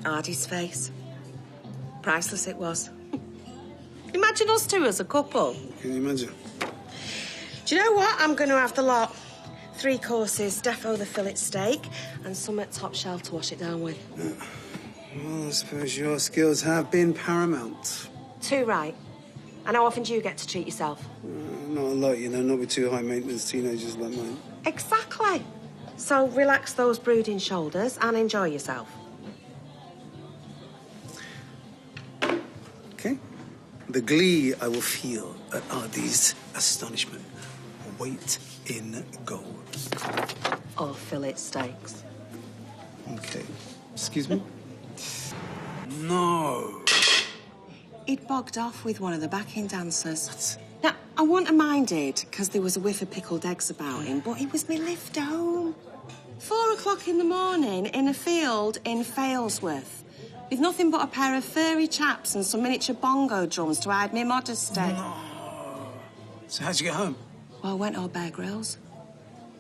Ardy's face. Priceless it was. Imagine us two as a couple. Can you imagine? Do you know what? I'm going to have the lot. 3 courses, defo the fillet steak, and some at top shelf to wash it down with. Well, I suppose your skills have been paramount. Too right. And how often do you get to treat yourself? Not a lot, you know, not with 2 high-maintenance teenagers like mine. Exactly. So relax those brooding shoulders and enjoy yourself. Okay? The glee I will feel at Ardy's astonishment will wait in gold. Or fillet steaks. Okay. Excuse me? No. He'd bogged off with one of the backing dancers. Now, I wouldn't have minded, because there was a whiff of pickled eggs about him, but he was me lift home. 4 o'clock in the morning in a field in Failsworth, with nothing but a pair of furry chaps and some miniature bongo drums to hide me modesty. No. So how'd you get home? Well, I went to Bear Grylls.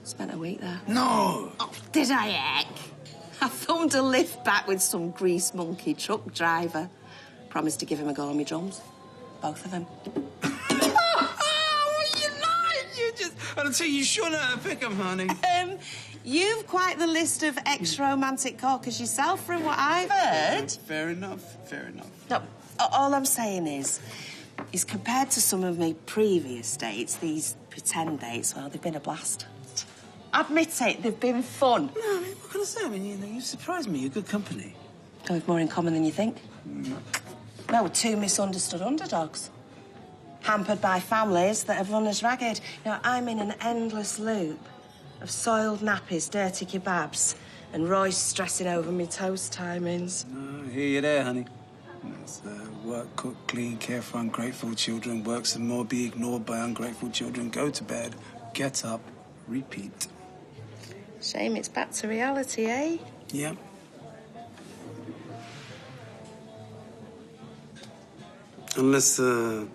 Spent a week there. No! Oh, did I, heck? I thumbed a lift back with some grease monkey truck driver. Promised to give him a go on my drums. Both of them. What you like? You just... I'll tell you sure know how to pick 'em, honey. You've quite the list of ex-romantic corkers yourself, from what I've heard. Fair enough, fair enough. No, all I'm saying is compared to some of my previous dates, these pretend dates, well, they've been a blast. Admit it, they've been fun. No, I mean, what can I say? I mean, you know, you surprised me. You're good company. Oh, we've more in common than you think. No, we're 2 misunderstood underdogs. Hampered by families that have run us ragged. You know, I'm in an endless loop of soiled nappies, dirty kebabs, and Royce stressing over me toast timings. No, I hear you there, honey. It's, work, cook, clean, care for ungrateful children, work some more, be ignored by ungrateful children, go to bed, get up, repeat. Shame it's back to reality, eh? Yeah. Unless, no,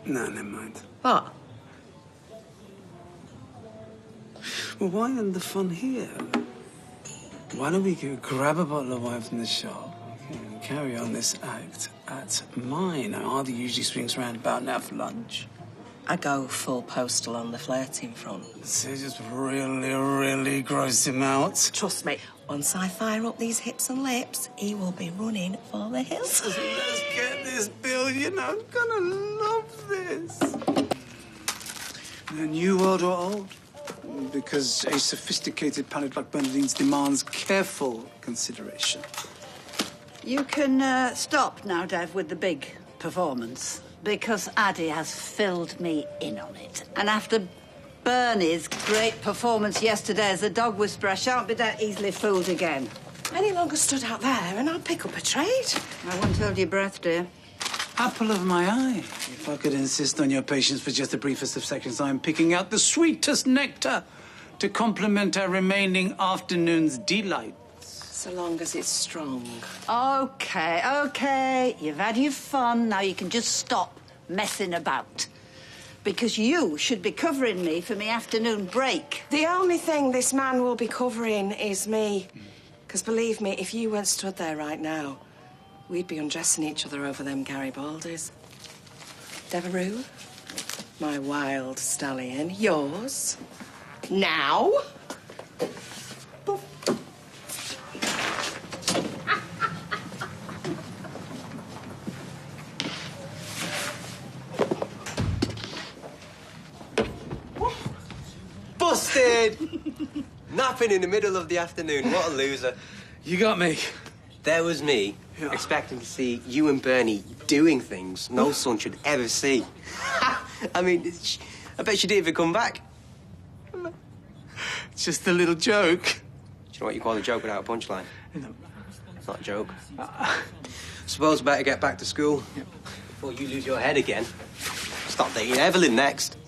never mind. What? Well, why end the fun here? Why don't we go grab a bottle of wine from the shop and carry on this act at mine? Ardy usually swings round about now for lunch. I go full postal on the flirting front. So just really, really gross him out. Trust me, once I fire up these hips and lips, he will be running for the hills. Let's get this, Bill. You know, I'm gonna love this. The new world or old? Because a sophisticated palate like Bernadine's demands careful consideration. You can stop now, Dev, with the big performance, because Addy has filled me in on it. And after Bernie's great performance yesterday as a dog whisperer, I shan't be that easily fooled again. Any longer stood out there and I'll pick up a trade. I won't hold your breath, dear. Apple of my eye. If I could insist on your patience for just the briefest of seconds, I'm picking out the sweetest nectar to complement our remaining afternoon's delight. So long as it's strong. OK. You've had your fun. Now you can just stop messing about. Because you should be covering me for my afternoon break. The only thing this man will be covering is me. Because believe me, if you weren't stood there right now, we'd be undressing each other over them Garibaldi's. Devereux, my wild stallion, yours. Now. Busted! Napping in the middle of the afternoon. What a loser. You got me. There was me, expecting to see you and Bernie doing things no son should ever see. I mean, I bet she didn't even come back. Just a little joke. Do you know what you call a joke without a punchline? No. It's not a joke. Suppose I better get back to school before you lose your head again. Stop dating Evelyn next.